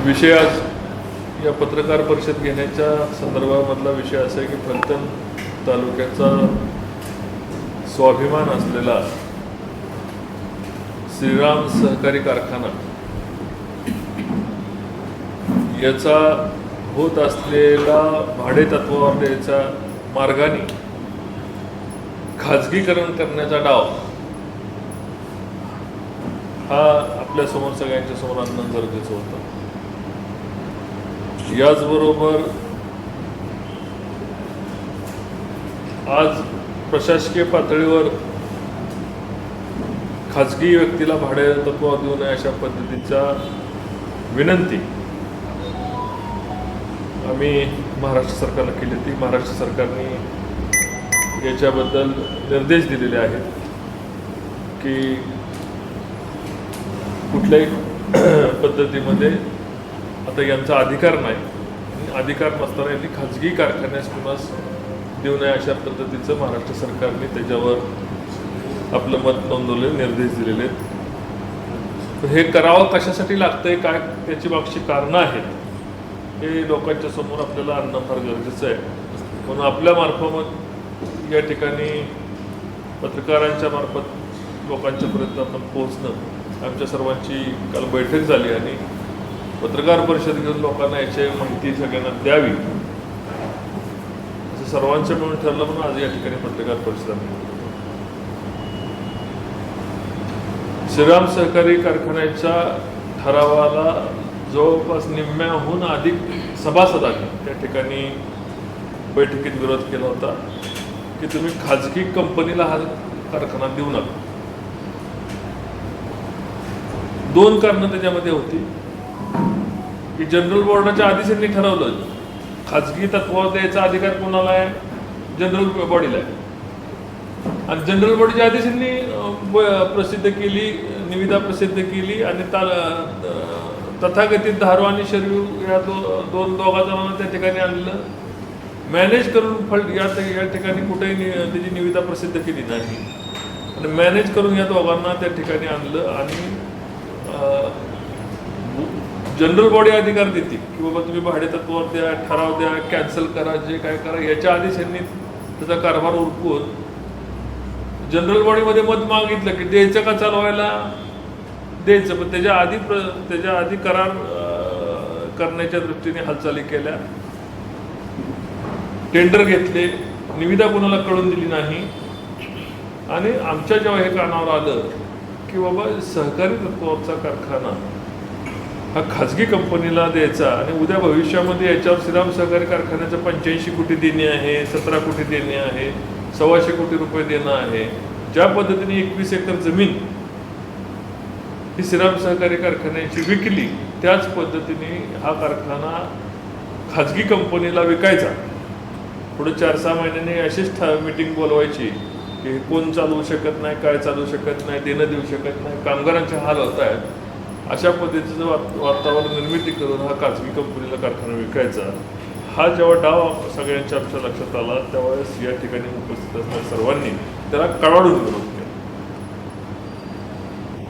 विषय आज या पत्रकार परिषद घेण्याच्या संदर्भामधला विषय असा आहे की फलटण तालुक्याचा स्वाभिमान असलेला श्रीराम सहकारी कारखाना याचा होत असलेला भाडे तत्वावर द्यायचा मार्गाने खाजगीकरण करण्याचा डाव हा आपल्या समोर सगळ्यांच्या समोर आणणं गरजेचं होतं. याचबरोबर आज प्रशासकीय पातळीवर खाजगी व्यक्तीला भाडे तत्वावर देऊ नये अशा पद्धतीचा विनंती आम्ही महाराष्ट्र सरकारला केली होती. महाराष्ट्र सरकारने याच्याबद्दल निर्देश दिलेले आहेत की कुठल्याही पद्धतीमध्ये आता यांचा अधिकार नाही, अधिकार नसताना यांनी खाजगी कारखान्यास कुणास देऊ नये अशा पद्धतीचं महाराष्ट्र सरकारने त्याच्यावर आपलं मत नोंदवले, निर्देश दिलेले आहेत. हे करावं कशासाठी लागतंय, काय त्याची मागची कारणं आहेत हे लोकांच्या समोर आपल्याला आणणं फार गरजेचं आहे. म्हणून आपल्या मार्फत या ठिकाणी पत्रकारांच्या मार्फत लोकांच्यापर्यंत आपण पोहोचणं, आमच्या सर्वांची काल बैठक झाली आणि पत्रकार परिषद घेऊन लोकांना याची माहिती सगळ्यांना द्यावी असं सर्वांचं मिळून ठरलं. म्हणून आज या ठिकाणी पत्रकार परिषद आम्ही श्रीराम सहकारी कारखान्याच्या ठरावाला जवळपास निम्म्याहून अधिक सभासदांनी त्या ठिकाणी बैठकीत विरोध केला होता की तुम्ही खाजगी कंपनीला हा कारखाना देऊ नका. दोन कारणं त्याच्यामध्ये होती की जनरल बोर्डाच्या आधीच यांनी ठरवलं खाजगी तत्वावर द्यायचा अधिकार कोणाला आहे, जनरल बॉडीला आहे. आणि जनरल बॉडीच्या आधीच यांनी प्रसिद्ध केली, निविदा प्रसिद्ध केली आणि तथाकथित धारो आणि शरीर या दोघा जणांना त्या ठिकाणी आणलं. मॅनेज करून या ठिकाणी कुठेही त्याची निविदा प्रसिद्ध केली नाही आणि मॅनेज करून या दोघांना त्या ठिकाणी आणलं आणि जनरल बॉडी अधिकार देते की बाबा तुम्ही भाडे तत्वावर द्या, ठराव द्या, कॅन्सल करा, जे काय करा. याच्या आधीच यांनी त्याचा कारभार उरकून जनरल बॉडीमध्ये मत मागितलं की द्यायचं का चालवायला, द्यायचं, पण त्याच्या आधी करार करण्याच्या दृष्टीने हालचाली केल्या, टेंडर घेतले, निविदा कोणाला कळून दिली नाही. आणि आमच्या जेव्हा हे कानावर आलं की बाबा सहकारी तत्वावरचा कारखाना हा खाजगी कंपनीला द्यायचा आणि उद्या भविष्यामध्ये याच्यावर श्रीराम सहकारी कारखान्याचं 85 कोटी देणे आहे, 17 कोटी देणे आहे, 125 कोटी रुपये देणं आहे. ज्या पद्धतीने 21 एकर जमीन ही श्रीराम सहकारी कारखान्याची विकली त्याच पद्धतीने हा कारखाना खाजगी कंपनीला विकायचा. पुढे 4-6 महिन्यांनी अशीच मीटिंग बोलवायची की कोण चालवू शकत नाही, काय चालवू शकत नाही, देणं देऊ शकत नाही, कामगारांचे हाल होत आहेत. अशा पद्धतीचं वातावरण निर्मिती करून हा खाजगी कंपनीला कारखाना विकायचा. हा जेव्हा डाव सगळ्यांच्या आमच्या लक्षात आला त्यावेळेस या ठिकाणी उपस्थित असणाऱ्या सर्वांनी त्याला कडाडून विरोध केला.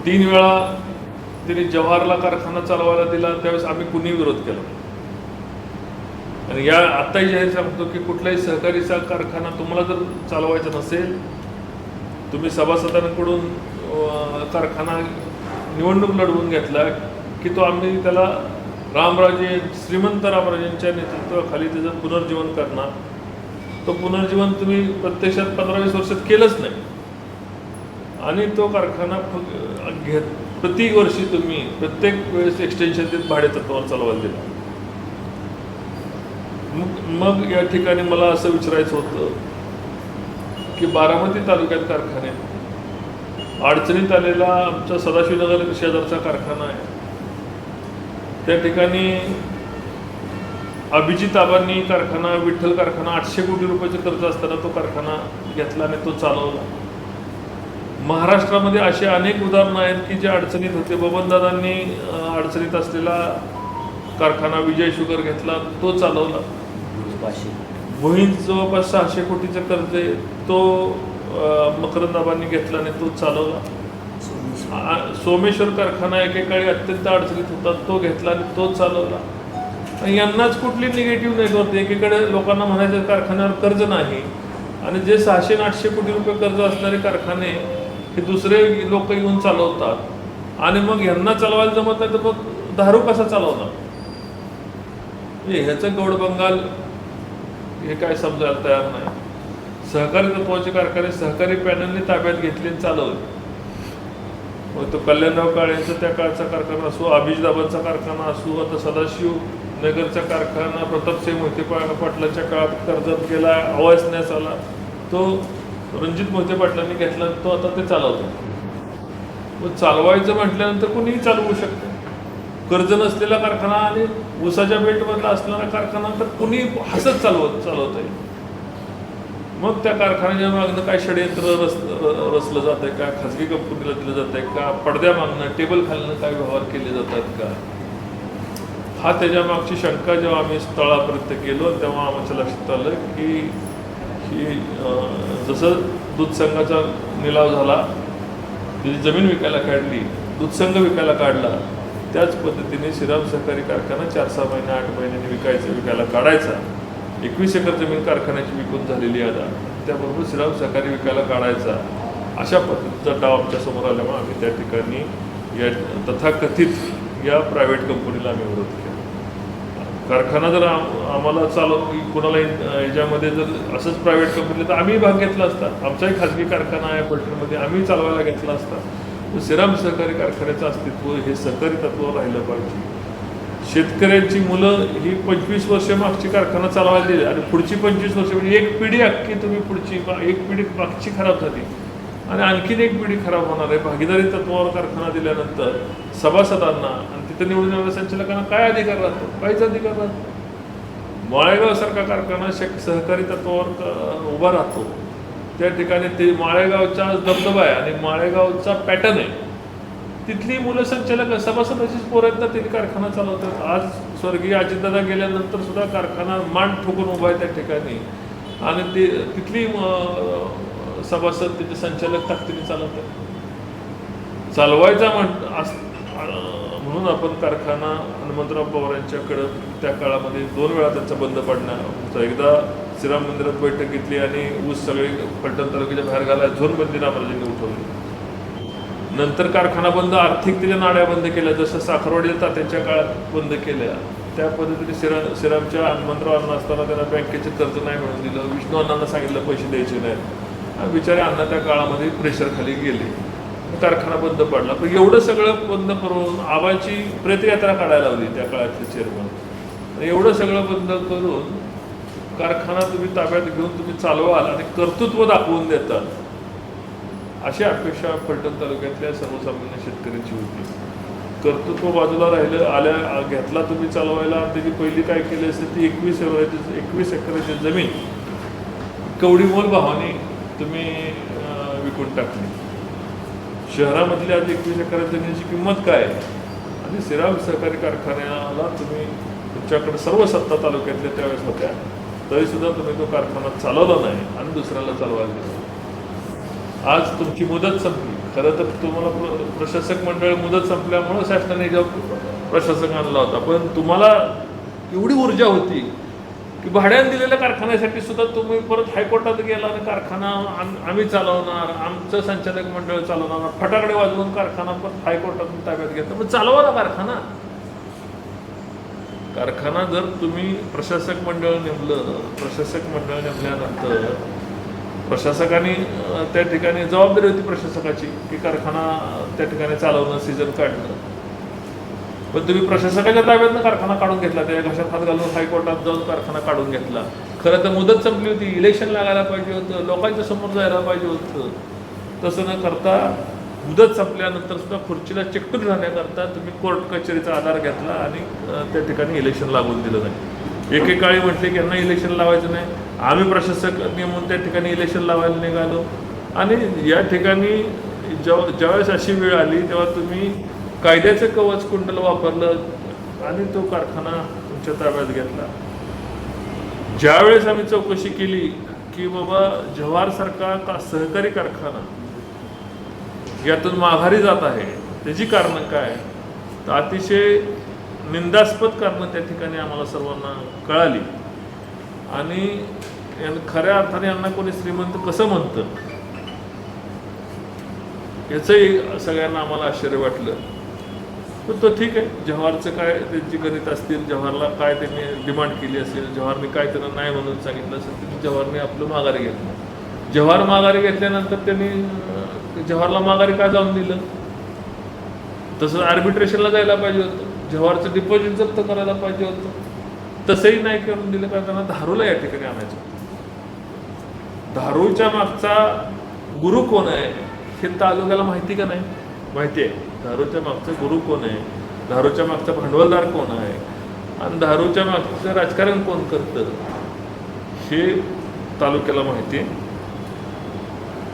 3 वेळा त्यांनी जवाहरला कारखाना चालवायला दिला त्यावेळेस आम्ही कुणी विरोध केला. आणि आत्ताही जाहीर सांगतो की कुठलाही सहकारीचा कारखाना तुम्हाला जर चालवायचा नसेल, तुम्ही सभासदांकडून कारखाना निवडणूक लढवून घेतला की तो आम्ही त्याला श्रीमंत रामराजेंच्या नेतृत्वाखाली त्याचं पुनर्जीवन करणार. तो पुनर्जीवन तुम्ही प्रत्यक्षात 15-20 वर्षात केलंच नाही आणि तो कारखाना प्रतिवर्षी तुम्ही प्रत्येक वेळेस एक्सटेन्शन देत भाडे तत्वावर चालवायला दिला. मग या ठिकाणी मला असं विचारायचं होतं की बारामती तालुक्यात कारखाने, अडचणीत आलेला आमचा सदाशिवनगर शेजारचा कारखाना आहे, त्या ठिकाणी अभिजित आबांनी कारखाना, विठ्ठल कारखाना 800 कोटी रुपयाचं कर्ज असताना तो कारखाना घेतला आणि तो चालवला. महाराष्ट्रामध्ये असे अनेक उदाहरणं आहेत की जे अडचणीत होते. बबनदादांनी अडचणीत असलेला कारखाना विजय शुगर घेतला, तो चालवला. भुईंज जवळपास 600 कोटीचं कर्ज आहे, तो मकरंदाबांनी घेतला आणि तो चालवला. सोमेश्वर कारखाना एकेकाळी अत्यंत अडचणीत होता, तो घेतला आणि तो चालवला. आणि यांनाच कुठली निगेटिव्ह नाही होते. एकीकडे लोकांना म्हणायचं कारखान्यावर कर्ज नाही, आणि जे 600-800 कोटी रुपये कर्ज असणारे कारखाने हे दुसरे लोक येऊन चालवतात, आणि मग यांना चालवायला जमत नाही तर मग दारू कसा चालवणार? ह्याचं गौड बंगाल हे काय समजायला तयार नाही. सहकारी तत्वाचे कारखाने सहकारी पॅनलने ताब्यात घेतले आणि चालवले. मग तो कल्याणराव काळेंचा त्या काळचा कारखाना असो, अभिजदाबादचा कारखाना असो, आता सदाशिव नगरचा कारखाना प्रतापसिंह मोहिते पाटलांच्या काळात कर्जत गेला, अवासण्यास आला, तो रणजित मोहिते पाटलांनी घेतला, तो आता ते चालवतो. मग चालवायचं म्हटल्यानंतर कोणीही चालवू शकतं. कर्ज नसलेला कारखाना आणि ऊसाच्या बेल्टमधला असणारा कारखाना तर कुणी हसत चालवत आहे. मग त्या कारखान्याच्या मागणं काय षडयंत्र रचलं जात आहे का? खाजगी कंपनीला दिलं जात आहे का? पडद्या मागणं, टेबल खालनं काय व्यवहार केले जातात का? हा त्याच्या मागची शंका जेव्हा आम्ही स्थळापर्यंत गेलो तेव्हा आमच्या लक्षात आलं की जसं दूध संघाचा निलाव झाला, त्याची जमीन विकायला काढली, दूध संघ विकायला काढला, त्याच पद्धतीने श्रीराम सहकारी कारखाना 4-6 महिने 8 महिन्यांनी विकायला काढायचा. 21 एकर जमीन कारखान्याची विकून झालेली आहे, त्याबरोबर श्रीराम सहकारी विकायला काढायचा. अशा पद्धतीचा डाव आमच्या समोर आल्यामुळे आम्ही त्या ठिकाणी या तथाकथित या प्रायव्हेट कंपनीला आम्ही विरोध केला. कारखाना जर आम्हाला कोणाला याच्यामध्ये जर असंच प्रायव्हेट कंपनीला तर आम्ही भाग घेतला असता. आमचाही खाजगी कारखाना आहे पलटणमध्ये, आम्ही चालवायला घेतला असता. श्रीराम सहकारी कारखान्याचं अस्तित्व हे सहकारी तत्वावर राहिलं पाहिजे. शेतकऱ्यांची मुलं ही 25 वर्ष मागची कारखाना चालवायला दिली आणि पुढची 25 वर्ष म्हणजे एक पिढी अख्खी तुम्ही एक पिढी मागची खराब झाली आणि आणखीन एक पिढी खराब होणार आहे. भागीदारी तत्वावर कारखाना दिल्यानंतर सभासदांना आणि तिथे निवडून येणाऱ्या संचालकांना काय अधिकार राहतो? काहीच अधिकार राहतो. माळेगावसारखा कारखाना सहकारी तत्वावर उभा राहतो. त्या ठिकाणी ते माळेगावचा धबधबा आहे आणि माळेगावचा पॅटर्न आहे. तिथली मुलं संचालक सभासदाचीच पोरं आहेत ना, ते कारखाना चालवतात. आज स्वर्गीय अजितदादा गेल्यानंतर सुद्धा कारखाना मान ठोकून उभा आहे त्या ठिकाणी, आणि ते तिथली सभासद त्याचे संचालक ताकदीने चालवतात. चालवायचा म्हणून आपण कारखाना हनुमंतराव पवार यांच्याकडं त्या काळामध्ये 2 वेळा त्यांचा बंद पडणार. एकदा श्रीराम मंदिरात बैठक घेतली आणि ऊस सगळे फलटण तालुक्याच्या बाहेर घालाय झोनबंदी रामराजेंनी उठवली. नंतर कारखाना बंद, आर्थिक त्याच्या नाड्या बंद केल्या, जसं साखरवाडीच्या तात्यांच्या काळात बंद केल्या. त्या पद्धतीने श्रीरामच्या हनुमंतराव अण्णा असताना त्यांना बँकेचे कर्ज नाही मिळून दिलं. विष्णू अण्णांना सांगितलं पैसे द्यायचे नाहीत. बिचारे अण्णा त्या काळामध्ये प्रेशर खाली गेले, कारखाना बंद पडला. पण एवढं सगळं बंद करून आबाची प्रेतयात्रा काढायला लावली त्या काळातले चेअरमन. एवढं सगळं बंद करून कारखाना तुम्ही ताब्यात घेऊन तुम्ही चालवाल आणि कर्तृत्व दाखवून देताल, अशी अपेक्षा फलटण तालुक्यातल्या सर्वसामान्य शेतकऱ्यांची होती. कर्तृत्व बाजूला राहिलं, घेतला तुम्ही चालवायला. त्याची पहिली काय केली असेल ती 21 एकराची जमीन कवडीमोल भावाने तुम्ही विकून टाकली. शहरामधली आज 21 एकर जमिनीची किंमत काय आणि श्रीराम सहकारी कारखान्याला तुमच्याकडे सर्व सत्ता तालुक्यातल्या त्यावेळेस होत्या, तरीसुद्धा तुम्ही तो कारखाना चालवला नाही आणि दुसऱ्याला चालवायला दिला. आज तुमची मुदत संपली. खरं तर तुम्हाला प्रशासक मंडळ मुदत संपल्यामुळं शासनाने प्रशासक आणला होता, पण तुम्हाला एवढी ऊर्जा होती की भाड्याने दिलेल्या कारखान्यासाठी सुद्धा तुम्ही परत हायकोर्टात गेला आणि कारखाना आम्ही चालवणार, आमचं संचालक मंडळ चालवणार, फटाकडे वाजवून कारखाना परत हायकोर्टातून ताब्यात घेतला. पण चालवा ना कारखाना जर तुम्ही प्रशासक मंडळ नेमल्यानंतर प्रशासकाने त्या ठिकाणी जबाबदारी होती प्रशासकाची की कारखाना त्या ठिकाणी चालवणं, सीझन काढणं. पण तुम्ही प्रशासकाच्या ताब्यातनं कारखाना काढून घेतला, त्या घशात हात घालून हायकोर्टात जाऊन कारखाना काढून घेतला. खरं तर मुदत संपली होती, इलेक्शन लागायला पाहिजे होतं, लोकांच्या समोर जायला पाहिजे होतं. तसं न करता मुदत संपल्यानंतर सुद्धा खुर्चीला चिकटून राहण्याकरता तुम्ही कोर्ट कचेरीचा आधार घेतला आणि त्या ठिकाणी इलेक्शन लागून दिलं नाही. एकेकाळी म्हटले की यांना इलेक्शन लावायचं नाही, आम्ही प्रशासक नेमून त्या ठिकाणी इलेक्शन लावायला निघालो. आणि या ठिकाणी ज्यावेळेस अशी वेळ आली तेव्हा तुम्ही कायद्याचं कवच कुंडल वापरलं आणि तो कारखाना तुमच्या ताब्यात घेतला. ज्यावेळेस आम्ही चौकशी केली की बाबा जव्हारसारखा सहकारी कारखाना यातून माघारी जात आहे, त्याची कारणं काय, तर अतिशय निंदास्पद कारणं त्या ठिकाणी आम्हाला सर्वांना कळाली. आणि खऱ्या अर्थाने यांना कोणी श्रीमंत कसं म्हणतं याचंही सगळ्यांना आम्हाला आश्चर्य वाटलं. पण तो ठीक आहे, जव्हारचं काय त्यांची गणित असतील, जव्हारला काय त्यांनी डिमांड केली असेल, जव्हारने काय त्यांना नाही म्हणून सांगितलं असेल, तर जव्हारने आपलं माघारी घेतलं. जव्हार माघारी घेतल्यानंतर त्यांनी जव्हारला माघारी का जाऊन दिलं? तसं आर्बिट्रेशनला जायला पाहिजे होतं, जव्हारचं डिपॉझिट जप्त करायला पाहिजे होतं. तसंही नाही करून दिलं, कारण त्यांना धारूला या ठिकाणी आणायचं होतं. धारूच्या मागचा गुरु कोण आहे हे तालुक्याला माहिती का नाही? माहिती आहे. धारूच्या मागचा गुरु कोण आहे, धारूच्या मागचा भांडवलदार कोण आहे, आणि धारूच्या मागचं राजकारण कोण करतं हे तालुक्याला माहिती आहे.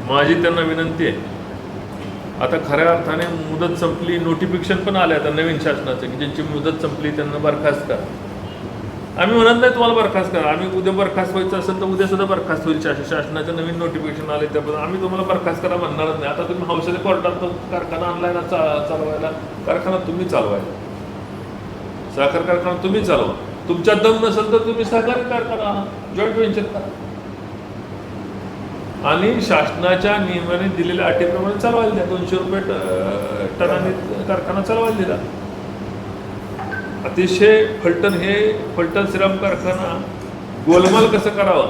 माझी त्यांना विनंती आहे, आता खऱ्या अर्थाने मुदत संपली, नोटिफिकेशन पण आले आता नवीन शासनाचं की ज्यांची मुदत संपली त्यांना बरखास्त करा. आम्ही म्हणत नाही तुम्हाला बरखास्त करा, आम्ही उद्या बरखास्त व्हायचं असेल तर उद्या सुद्धा बरखास्त होईल. शासनाचं नवीन नोटिफिकेशन आले त्याबद्दल आम्ही तुम्हाला बरखास्त करा म्हणणारच नाही. आता तुम्ही हौसले कोर्टात कारखाना आणलाय ना चालवायला, कारखाना तुम्ही चालवायला, साखर कारखाना तुम्ही चालवा. तुमच्या दम नसेल तर तुम्ही सहकारी कारखाना जॉईंट व्हेंचर करा आणि शासनाच्या नियमाने दिलेल्या अटीप्रमाणे चालवायला द्या. 200 रुपये टनाने कारखाना चालवायला दिला. अतिशय फलटण श्रीराम कारखाना गोलमाल कसं करावं,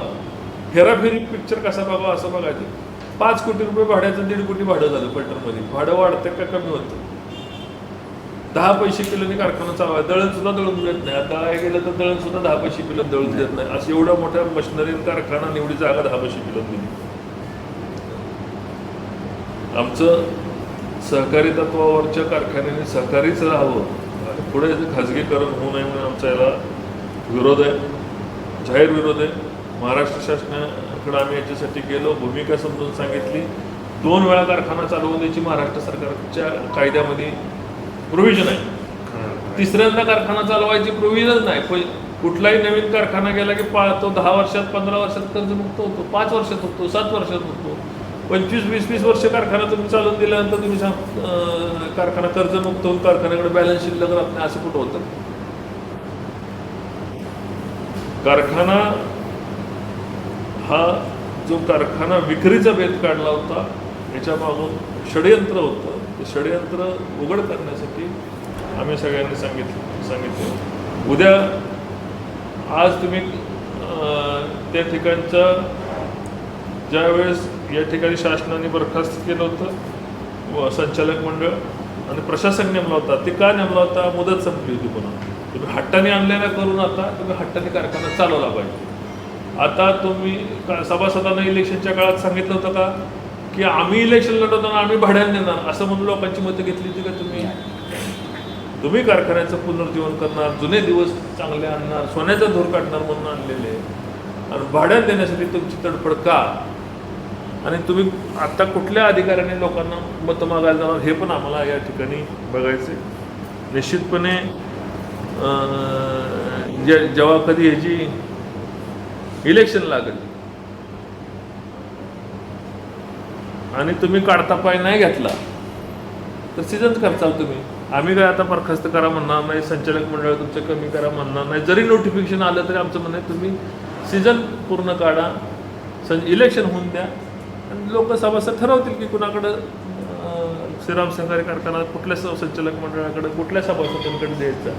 हेराफेरी पिक्चर कसा बघावा असं बघायचं. 5 कोटी रुपये भाड्याचं 1.5 कोटी भाडं झालं फलटणमध्ये. भाडं वाढतं का कमी होतं? 10 पैसे किलोने कारखाना चालवाय, दळण सुद्धा दळून देत नाही. आता गेलं तर दळण सुद्धा 10 पैसे किलो दळून देत नाही. असं एवढा मोठ्या मशिनरी कारखाना एवढी जागा 10 पैसे किलो दिली. आमचं सहकारी तत्वावरच्या कारखान्याने सहकारीच राहावं आणि पुढे खाजगीकरण होऊ नये म्हणून आमचा याला विरोध आहे, जाहीर विरोध आहे. महाराष्ट्र शासनाकडे आम्ही याच्यासाठी गेलो, भूमिका समजून सांगितली. 2 वेळा कारखाना चालवून द्यायची महाराष्ट्र सरकारच्या कायद्यामध्ये प्रोव्हिजन आहे. 3ऱ्यांदा कारखाना चालवायची प्रोव्हिजन नाही. कुठलाही नवीन कारखाना गेला की तो 10 वर्षात 15 वर्षात कर्जमुक्त होतो, 5 वर्षात होतो, 7 वर्षात होतो. 25-20 वर्ष कारखाना तुम्ही चालवून दिल्यानंतर तुम्ही कारखाना कर्जमुक्त होऊन कारखान्याकडे बॅलन्स शिल्लक राहत नाही, असं कुठं होतं? कारखाना हा जो कारखाना विक्रीचा बेत काढला होता याच्या मागून षडयंत्र होतं. ते षडयंत्र उघड करण्यासाठी आम्ही सगळ्यांनी सांगितलं. उद्या आज तुम्ही त्या ठिकाणच्या ज्यावेळेस या ठिकाणी शासनाने बरखास्त केलं होतं संचालक मंडळ आणि प्रशासक नेमला होता, ते का नेमला होता? मुदत संपली होती पुन्हा. तुम्ही हट्टाने आणलेला करून आता तुम्ही हट्टाने कारखाना चालवला पाहिजे. आता तुम्ही सभासदांना इलेक्शनच्या काळात सांगितलं होतं का की आम्ही इलेक्शन लढवताना आम्ही भाड्याने देणार, असं म्हणून लोकांची मतं घेतली होती का तुम्ही कारखान्याचं पुनर्जीवन करणार, जुने दिवस चांगले आणणार, सोन्याचा धूर काढणार म्हणून आणलेले, आणि भाड्यात देण्यासाठी तुमची तडफड का? आणि तुम्ही आता कुठल्या अधिकाऱ्याने लोकांना मतं मागायला जाणार हे पण आम्हाला या ठिकाणी बघायचे. निश्चितपणे जेव्हा कधी ह्याची इलेक्शन लागेल आणि तुम्ही काढता पाय नाही घेतला तर सीझन करचाल तुम्ही. आम्ही काय आता बरखास्त करा म्हणणार नाही, संचालक मंडळ तुमचं कमी करा म्हणणार नाही. जरी नोटिफिकेशन आलं तरी आमचं म्हणणं आहे तुम्ही सीझन पूर्ण काढा, इलेक्शन होऊन द्या आणि लोक सभासद ठरवतील की कुणाकडं श्रीराम सहकारी कारखाना कुठल्या संचालक मंडळाकडे कुठल्या सभासदांकडे द्यायचा.